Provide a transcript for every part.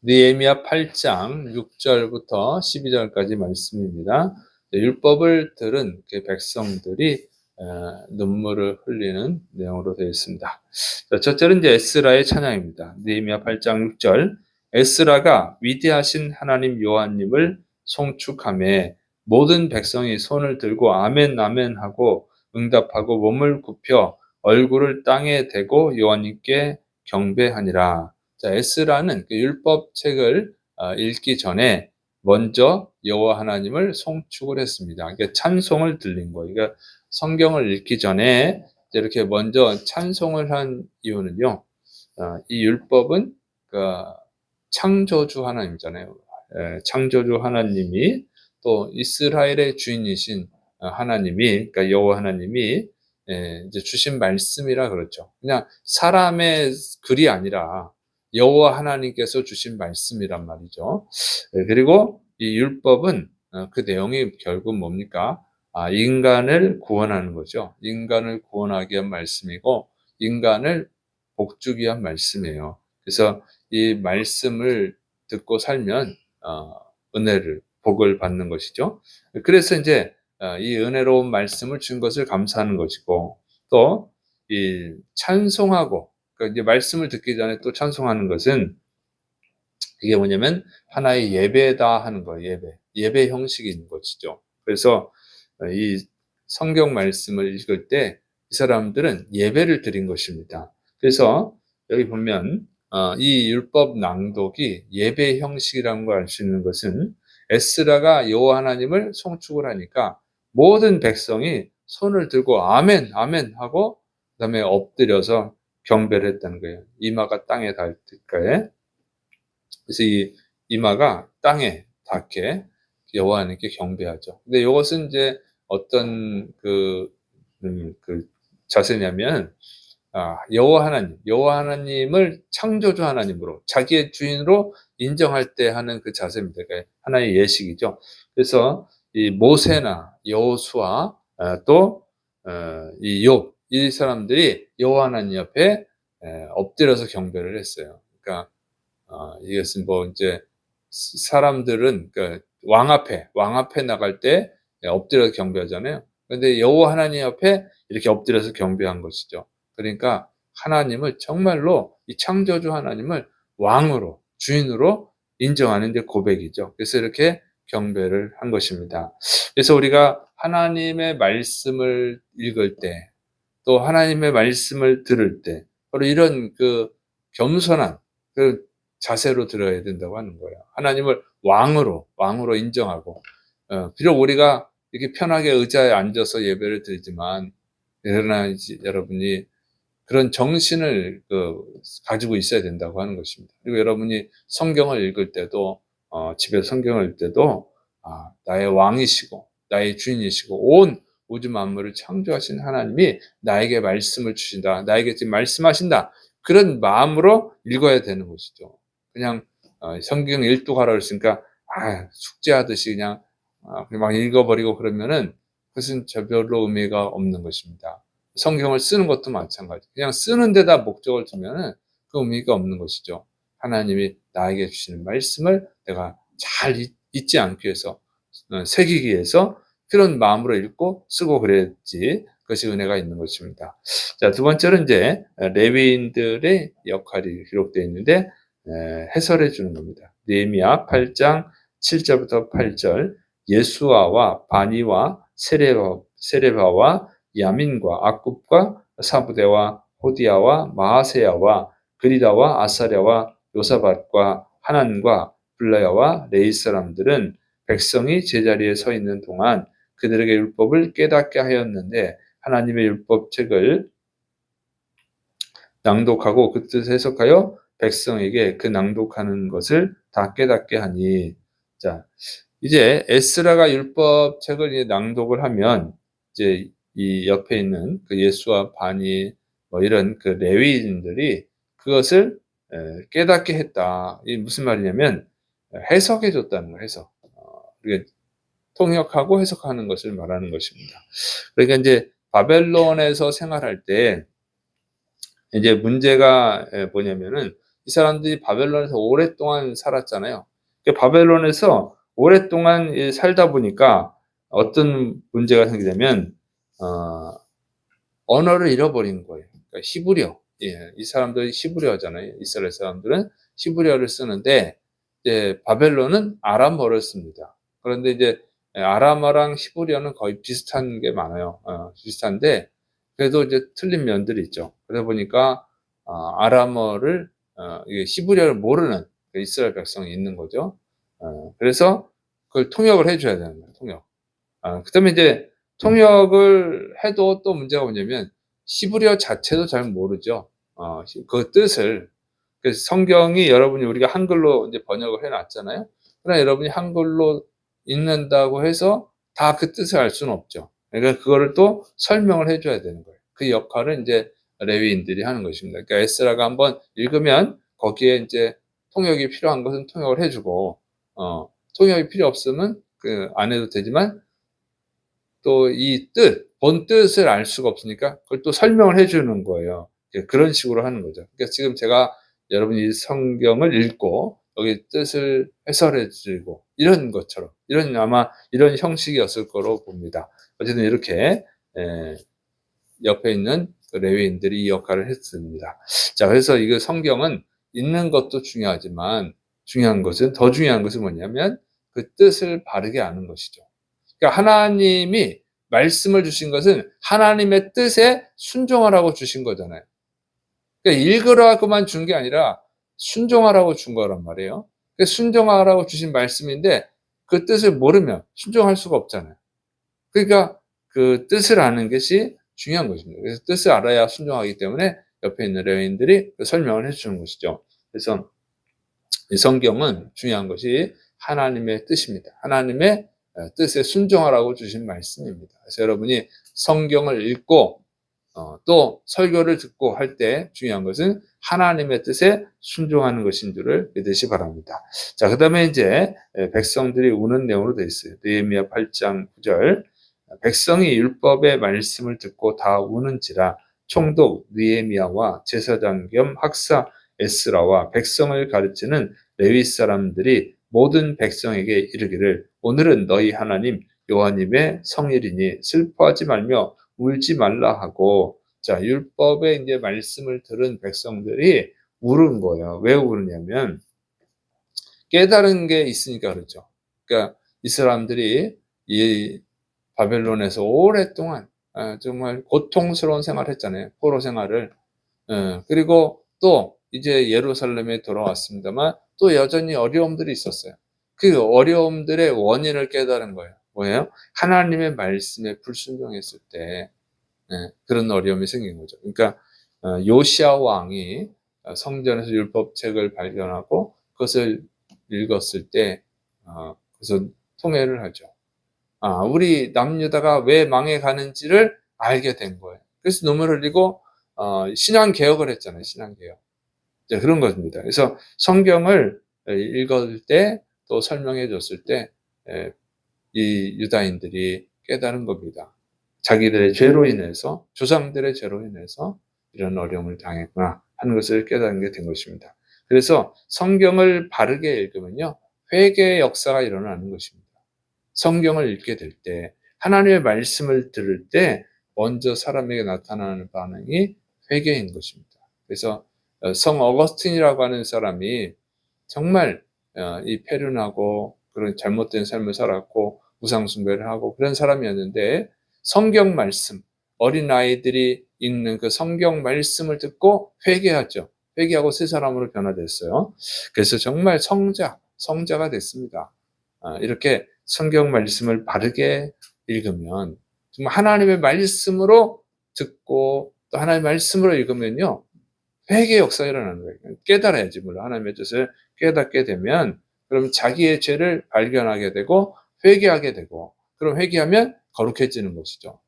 느헤미야 8장 6절부터 12절까지 말씀입니다. 율법을 들은 그 백성들이 눈물을 흘리는 내용으로 되어 있습니다. 첫째는 이제 에스라의 찬양입니다. 느헤미야 8장 6절. 에스라가 위대하신 하나님 여호와님을 송축하며 모든 백성이 손을 들고 아멘 아멘 하고 응답하고 몸을 굽혀 얼굴을 땅에 대고 여호와님께 경배하니라. 자, 에스라는 그 율법책을 읽기 전에 먼저 여호와 하나님을 송축을 했습니다. 그러니까 찬송을 들린 거예요. 그러니까 성경을 읽기 전에 이렇게 먼저 찬송을 한 이유는요. 이 율법은 그 창조주 하나님이잖아요. 창조주 하나님이 또 이스라엘의 주인이신 하나님이, 그러니까 여호와 하나님이 이제 주신 말씀이라 그렇죠. 그냥 사람의 글이 아니라 여호와 하나님께서 주신 말씀이란 말이죠. 그리고 이 율법은 그 내용이 결국 뭡니까? 인간을 구원하는 거죠. 인간을 구원하기 위한 말씀이고 인간을 복주기 위한 말씀이에요. 그래서 이 말씀을 듣고 살면 은혜를 복을 받는 것이죠. 그래서 이제 이 은혜로운 말씀을 준 것을 감사하는 것이고 또 이 찬송하고 그러니까 이제 말씀을 듣기 전에 또 찬송하는 것은 이게 뭐냐면 하나의 예배다 하는 거예요. 예배 형식이 있는 것이죠. 그래서 이 성경 말씀을 읽을 때 이 사람들은 예배를 드린 것입니다. 그래서 여기 보면 이 율법 낭독이 예배 형식이라는 걸 알 수 있는 것은 에스라가 여호와 하나님을 송축을 하니까 모든 백성이 손을 들고 아멘 아멘 하고 그다음에 엎드려서 경배를 했다는 거예요. 이마가 땅에 닿을 때까지. 그래서 이 이마가 땅에 닿게 여호와 하나님께 경배하죠. 근데 이것은 이제 어떤 그 자세냐면 여호와 하나님을 창조주 하나님으로 자기의 주인으로 인정할 때 하는 그 자세입니다. 그러니까 하나의 예식이죠. 그래서 이 모세나 여호수아 또 이 욥 이 사람들이 여호와 하나님 옆에 엎드려서 경배를 했어요. 그러니까 이것은 뭐 이제 사람들은 그 왕 앞에 나갈 때 엎드려 경배하잖아요. 그런데 여호와 하나님 앞에 이렇게 엎드려서 경배한 것이죠. 그러니까 하나님을 정말로 이 창조주 하나님을 왕으로 주인으로 인정하는 게 고백이죠. 그래서 이렇게 경배를 한 것입니다. 그래서 우리가 하나님의 말씀을 읽을 때 또 하나님의 말씀을 들을 때 바로 이런 그 겸손한 그 자세로 들어야 된다고 하는 거예요. 하나님을 왕으로 인정하고 비록 우리가 이렇게 편하게 의자에 앉아서 예배를 드리지만 그러나 이제 여러분이 그런 정신을 가지고 있어야 된다고 하는 것입니다. 그리고 여러분이 성경을 읽을 때도 집에서 성경을 읽을 때도 나의 왕이시고 나의 주인이시고 온 우주 만물을 창조하신 하나님이 나에게 말씀을 주신다. 나에게 지금 말씀하신다. 그런 마음으로 읽어야 되는 것이죠. 그냥 성경 일독하라 그랬으니까 숙제하듯이 그냥 막 읽어버리고 그러면은 그것은 별로 의미가 없는 것입니다. 성경을 쓰는 것도 마찬가지. 그냥 쓰는 데다 목적을 두면은 그 의미가 없는 것이죠. 하나님이 나에게 주시는 말씀을 내가 잘 잊지 않기 위해서 새기기 위해서 그런 마음으로 읽고 쓰고 그래야지 그것이 은혜가 있는 것입니다. 자, 두 번째는 이제 레위인들의 역할이 기록되어 있는데 해설해 주는 겁니다. 느헤미야 8장 7절부터 8절 예수아와 바니와 세레바와 야민과 악굽과 사부대와 호디야와 마하세야와 그리다와 아사랴와 요사밧과 하난과 블라야와 레이 사람들은 백성이 제자리에 서 있는 동안 그들에게 율법을 깨닫게 하였는데 하나님의 율법책을 낭독하고 그 뜻을 해석하여 백성에게 그 낭독하는 것을 다 깨닫게 하니. 자, 이제 에스라가 율법책을 이제 낭독을 하면 이제 이 옆에 있는 그 예수와 바니 뭐 이런 그 레위인들이 그것을 깨닫게 했다. 이 무슨 말이냐면 해석해 줬다는 거예요. 해석. 통역하고 해석하는 것을 말하는 것입니다. 그러니까 이제 바벨론에서 생활할 때 이제 문제가 뭐냐면은 이 사람들이 바벨론에서 오랫동안 살았잖아요. 바벨론에서 오랫동안 살다 보니까 어떤 문제가 생기냐면 어 언어를 잃어버린 거예요. 그러니까 히브리어. 예. 이 사람들이 히브리어잖아요. 이스라엘 사람들은 히브리어를 쓰는데 이제 바벨론은 아람어를 씁니다. 그런데 이제 아람어랑 히브리어는 거의 비슷한 게 많아요. 비슷한데 그래도 이제 틀린 면들이 있죠. 그러다 보니까 아람어를 이게 히브리어를 모르는 그 이스라엘 백성이 있는 거죠. 그래서 그걸 통역을 해 줘야 되는 거예요, 통역. 그다음에 이제 통역을 해도 또 문제가 뭐냐면 히브리어 자체도 잘 모르죠. 그 뜻을. 그래서 성경이 여러분이 우리가 한글로 이제 번역을 해 놨잖아요. 그러나 여러분이 한글로 읽는다고 해서 다 그 뜻을 알 수는 없죠. 그러니까 그거를 또 설명을 해 줘야 되는 거예요. 그 역할을 인제 레위인들이 하는 것입니다. 그러니까 에스라가 한번 읽으면 거기에 인제 통역이 필요한 것은 통역을 해 주고 통역이 필요 없으면 안 해도 되지만 또 이 본 뜻을 알 수가 없으니까 그걸 또 설명을 해 주는 거예요. 그런 식으로 하는 거죠. 그러니까 지금 제가 여러분이 성경을 읽고 여기 뜻을 해설해 드리고 이런 것처럼 아마 이런 형식이었을 거로 봅니다. 어쨌든 이렇게 에 옆에 있는 그 레위인들이 이 역할을 했습니다. 자, 그래서 이거 성경은 읽는 것도 중요하지만 더 중요한 것은 뭐냐면 그 뜻을 바르게 아는 것이죠. 그러니까 하나님이 말씀을 주신 것은 하나님의 뜻에 순종하라고 주신 거잖아요. 그러니까 읽으라고만 준 게 아니라 순종하라고 준 거란 말이에요. 순종하라고 주신 말씀인데 그 뜻을 모르면 순종할 수가 없잖아요. 그러니까 그 뜻을 아는 것이 중요한 것입니다. 그래서 뜻을 알아야 순종하기 때문에 옆에 있는 레위인들이 설명을 해 주는 것이죠. 그래서 이 성경은 중요한 것이 하나님의 뜻입니다. 하나님의 뜻에 순종하라고 주신 말씀입니다. 그래서 여러분이 성경을 읽고 또 설교를 듣고 할 때 중요한 것은 하나님의 뜻에 순종하는 것인 줄을 믿으시 바랍니다. 자, 그다음에 이제 백성들이 우는 내용으로 되어 있어요. 느헤미야 8장 9절. 백성이 율법의 말씀을 듣고 다 우는지라 총독 느헤미야와 제사장 겸 학사 에스라와 백성을 가르치는 레위 사람들이 모든 백성에게 이르기를 오늘은 너희 하나님 여호와님의 성일이니 슬퍼하지 말며 울지 말라 하고, 자, 율법의 이제 말씀을 들은 백성들이 울은 거예요. 왜 우느냐면 깨달은 게 있으니까 그렇죠. 그러니까 이 사람들이 이 바벨론에서 오랫동안 정말 고통스러운 생활을 했잖아요. 포로 생활을. 그리고 또 이제 예루살렘에 돌아왔습니다만 또 여전히 어려움들이 있었어요. 그 어려움들의 원인을 깨달은 거예요. 뭐예요? 하나님의 말씀에 불순종했을 때 그런 어려움이 생긴 거죠. 그러니까 요시야 왕이 성전에서 율법책을 발견하고 그것을 읽었을 때 그래서 통회를 하죠. 우리 남유다가 왜 망해 가는지를 알게 된 거예요. 그래서 눈물을 흘리고 신앙 개혁을 했잖아요. 신앙 개혁. 이제 그런 것입니다. 그래서 성경을 읽을 때 또 설명해 줬을 때 이 유다인들이 깨달은 겁니다. 자기들의 죄로 인해서 조상들의 죄로 인해서 이런 어려움을 당했구나 하는 것을 깨닫는 게 된 것입니다. 그래서 성경을 바르게 읽으면요 회개의 역사가 일어나는 것입니다. 성경을 읽게 될 때 하나님의 말씀을 들을 때 먼저 사람에게 나타나는 반응이 회개인 것입니다. 그래서 성 어거스틴이라고 하는 사람이 정말 이 패륜하고 그런 잘못된 삶을 살았고 우상 숭배를 하고 그런 사람이었는데 성경 말씀, 어린아이들이 읽는 그 성경 말씀을 듣고 회개하죠. 회개하고 새 사람으로 변화됐어요. 그래서 정말 성자가 됐습니다. 이렇게 성경 말씀을 바르게 읽으면 정말 하나님의 말씀으로 듣고 또 하나님의 말씀으로 읽으면요 회개의 역사가 일어나는 거예요. 깨달아야지 물론 하나님의 뜻을 깨닫게 되면 그럼 자기의 죄를 발견하게 되고 회개하게 되고 그럼 회개하면 거룩해지는 것이죠.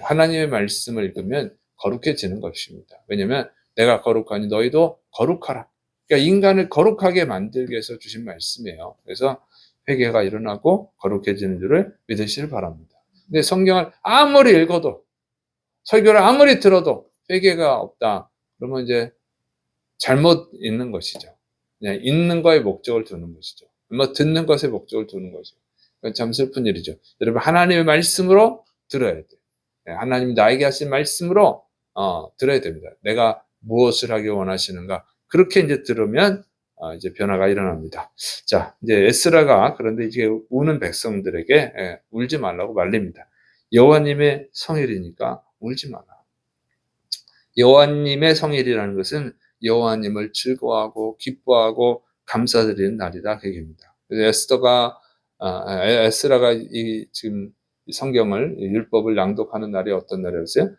하나님의 말씀을 읽으면 거룩해지는 것입니다. 왜냐하면 내가 거룩하니 너희도 거룩하라. 그러니까 인간을 거룩하게 만들기 위해서 주신 말씀이에요. 그래서 회개가 일어나고 거룩해지는 줄을 믿으시길 바랍니다. 근데 성경을 아무리 읽어도 설교를 아무리 들어도 회개가 없다. 그러면 이제 잘못 있는 것이죠. 그냥 읽는 거에 목적을 두는 것이죠. 뭐 듣는 것에 목적을 두는 거죠. 그건 참 슬픈 일이죠. 여러분 하나님의 말씀으로 들어야 돼요. 하나님이 나에게 하신 말씀으로 들어야 됩니다. 내가 무엇을 하기 원하시는가? 그렇게 이제 들으면 이제 변화가 일어납니다. 자, 이제 에스라가 그런데 이제 우는 백성들에게 울지 말라고 말립니다. 여호와님의 성일이니까 울지 마라. 여호와님의 성일이라는 것은 여호와님을 즐거워하고 기뻐하고 감사드리는 날이다 그 얘기입니다. 그래서 에스라가 이 지금 성경을 율법을 낭독하는 날이 어떤 날이었어요?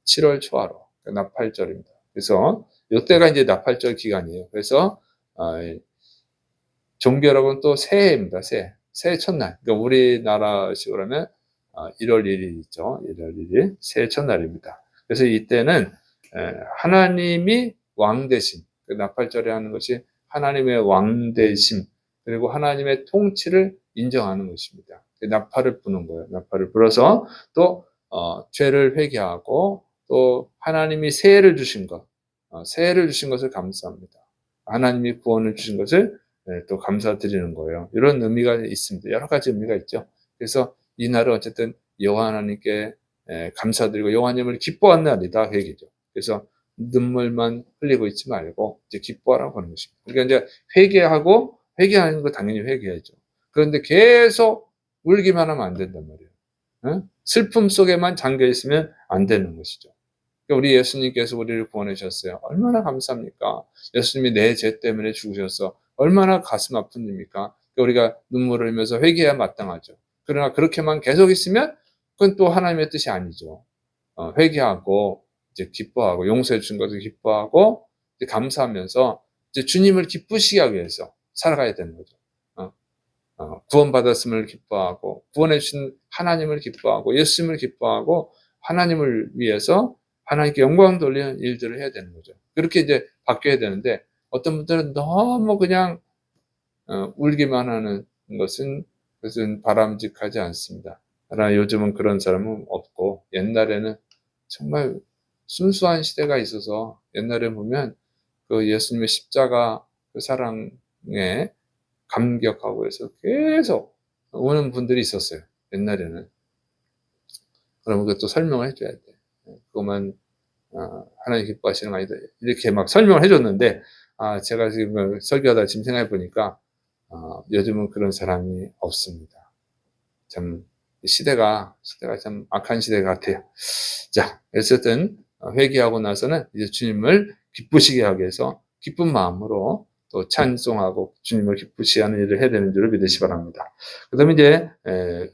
7월 초하루 나팔절입니다. 그래서 이때가 이제 나팔절 기간이에요. 그래서 종교력은 또 새해입니다. 새해 첫날. 그러니까 우리나라식으로 하면 1월 1일 있죠. 1월 1일 새해 첫날입니다. 그래서 이때는 하나님이 왕 되심, 그 나팔절에 하는 것이 하나님의 왕 되심, 그리고 하나님의 통치를 인정하는 것입니다. 나팔을 부는 거예요. 나팔을 불어서 또 죄를 회개하고 또 하나님이 새해를 주신 것, 새해를 주신 것을 감사합니다. 하나님이 구원을 주신 것을 또 감사드리는 거예요. 이런 의미가 있습니다. 여러 가지 의미가 있죠. 그래서 이 날은 어쨌든 여호와 하나님께 감사드리고 여호와님을 기뻐하는 날이다 그 얘기죠. 그래서 눈물만 흘리고 있지 말고 이제 기뻐하라고 하는 것입니다. 그러니까 이제 회개하는 거 당연히 회개하죠. 그런데 계속 울기만 하면 안 된단 말이에요. 슬픔 속에만 잠겨 있으면 안 되는 것이죠. 그러니까 우리 예수님께서 우리를 구원해 주셨어요. 얼마나 감사합니까? 예수님이 내 죄 때문에 죽으셔서 얼마나 가슴 아픈 일입니까? 그러니까 우리가 눈물을 흘리면서 회개해야 마땅하죠. 그러나 그렇게만 계속 있으면 그건 또 하나님의 뜻이 아니죠. 회개하고 이제 기뻐하고 용서해 준 것을 기뻐하고 이제 감사하면서 이제 주님을 기쁘시게 하기 위해서 살아가야 되는 거죠. 구원받았음을 기뻐하고 구원해 주신 하나님을 기뻐하고 예수님을 기뻐하고 하나님을 위해서 하나님께 영광 돌리는 일들을 해야 되는 거죠. 그렇게 이제 바뀌어야 되는데 어떤 분들은 너무 그냥 울기만 하는 그것은 바람직하지 않습니다. 그러나 요즘은 그런 사람은 없고 옛날에는 정말 순수한 시대가 있어서 옛날에 보면 그 예수님의 십자가 그 사랑에 감격하고 해서 계속 오는 분들이 있었어요. 옛날에는. 그러면 그것도 설명을 해줘야 돼. 그것만 하나님 기뻐하시는 거 아니다. 이렇게 막 설명을 해줬는데 제가 지금 설교하다 지금 생각해 보니까 요즘은 그런 사람이 없습니다. 참 시대가 참 악한 시대 같아요. 자, 어쨌든 회개하고 나서는 이제 주님을 기쁘시게 하기 위해서 기쁜 마음으로 또 찬송하고 주님을 기쁘시게 하는 일을 해야 되는 줄을 믿으시 바랍니다. 그 다음에 이제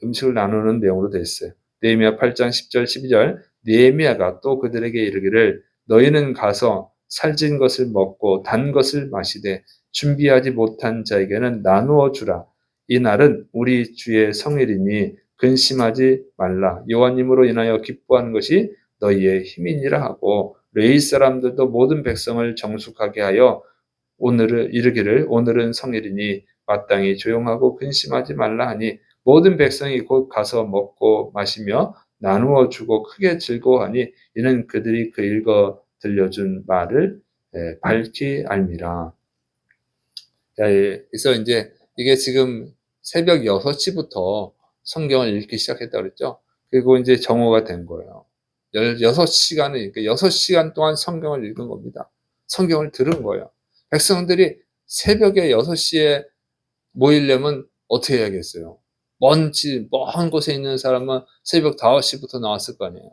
음식을 나누는 내용으로 되어 있어요. 느헤미야 8장 10절 12절 느헤미야가 또 그들에게 이르기를 너희는 가서 살진 것을 먹고 단 것을 마시되 준비하지 못한 자에게는 나누어 주라. 이 날은 우리 주의 성일이니 근심하지 말라. 여호와님으로 인하여 기뻐하는 것이 너희의 힘이니라 하고 레위 사람들도 모든 백성을 정숙하게 하여 오늘을 이르기를 오늘은 성일이니 마땅히 조용하고 근심하지 말라 하니 모든 백성이 곧 가서 먹고 마시며 나누어 주고 크게 즐거워하니 이는 그들이 그 읽어 들려준 말을 밝히 알미라. 그래서 이제 이게 지금 새벽 6시부터 성경을 읽기 시작했다고 그랬죠. 그리고 이제 정오가 된 거예요. 16시간을, 그러니까 6시간 동안 성경을 읽은 겁니다. 성경을 들은 거예요. 백성들이 새벽에 6시에 모이려면 어떻게 해야겠어요? 먼 곳에 있는 사람은 새벽 5시부터 나왔을 거 아니에요.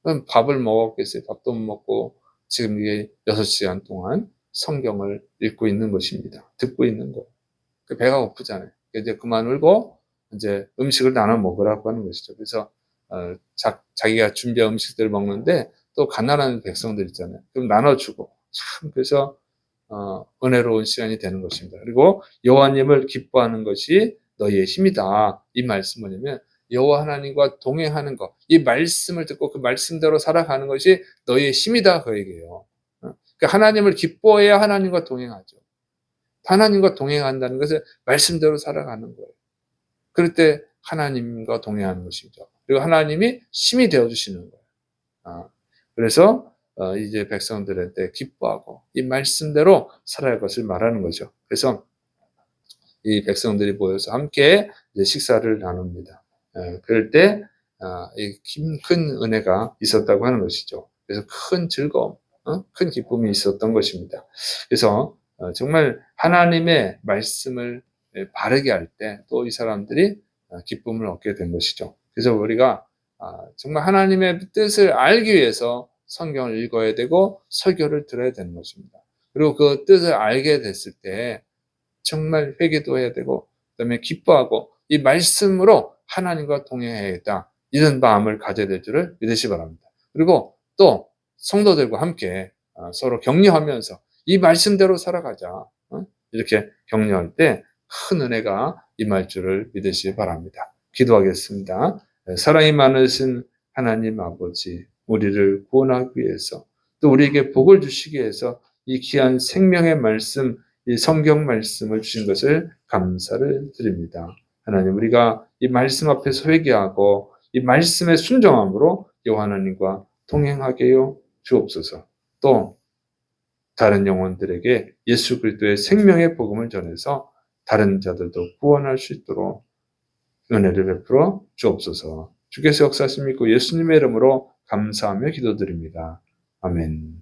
그럼 밥을 먹었겠어요? 밥도 못 먹고 지금 이게 6시간 동안 성경을 읽고 있는 것입니다. 듣고 있는 거. 배가 고프잖아요. 이제 그만 울고 이제 음식을 나눠 먹으라고 하는 것이죠. 그래서 자기가 준비한 음식들을 먹는데 또 가난한 백성들 있잖아요. 그럼 나눠주고 참 그래서 은혜로운 시간이 되는 것입니다. 그리고 여호와님을 기뻐하는 것이 너희의 힘이다. 이 말씀 뭐냐면 여호와 하나님과 동행하는 것, 이 말씀을 듣고 그 말씀대로 살아가는 것이 너희의 힘이다 그 얘기예요. 그러니까 하나님을 기뻐해야 하나님과 동행하죠. 하나님과 동행한다는 것은 말씀대로 살아가는 거예요. 그럴 때 하나님과 동행하는 것이죠. 그리고 하나님이 힘이 되어주시는 거예요. 그래서 이제 백성들한테 기뻐하고 이 말씀대로 살아갈 것을 말하는 거죠. 그래서 이 백성들이 모여서 함께 이제 식사를 나눕니다. 그럴 때 이 큰 은혜가 있었다고 하는 것이죠. 그래서 큰 즐거움, 큰 기쁨이 있었던 것입니다. 그래서 정말 하나님의 말씀을 바르게 할 때 또 이 사람들이 기쁨을 얻게 된 것이죠. 그래서 우리가 정말 하나님의 뜻을 알기 위해서 성경을 읽어야 되고 설교를 들어야 되는 것입니다. 그리고 그 뜻을 알게 됐을 때 정말 회개도 해야 되고 그다음에 기뻐하고 이 말씀으로 하나님과 동행해야겠다. 이런 마음을 가져야 될 줄을 믿으시 기 바랍니다. 그리고 또 성도들과 함께 서로 격려하면서 이 말씀대로 살아가자. 이렇게 격려할 때 큰 은혜가 임할 줄을 믿으시기 바랍니다. 기도하겠습니다. 사랑이 많으신 하나님 아버지, 우리를 구원하기 위해서 또 우리에게 복을 주시기 위해서 이 귀한 생명의 말씀, 이 성경 말씀을 주신 것을 감사를 드립니다. 하나님, 우리가 이 말씀 앞에서 회개하고 이 말씀에 순종함으로 여호와 하나님과 동행하게요 주옵소서. 또 다른 영혼들에게 예수 그리스도의 생명의 복음을 전해서 다른 자들도 구원할 수 있도록 은혜를 베풀어 주옵소서. 주께서 역사하심 믿고 예수님의 이름으로 감사하며 기도드립니다. 아멘.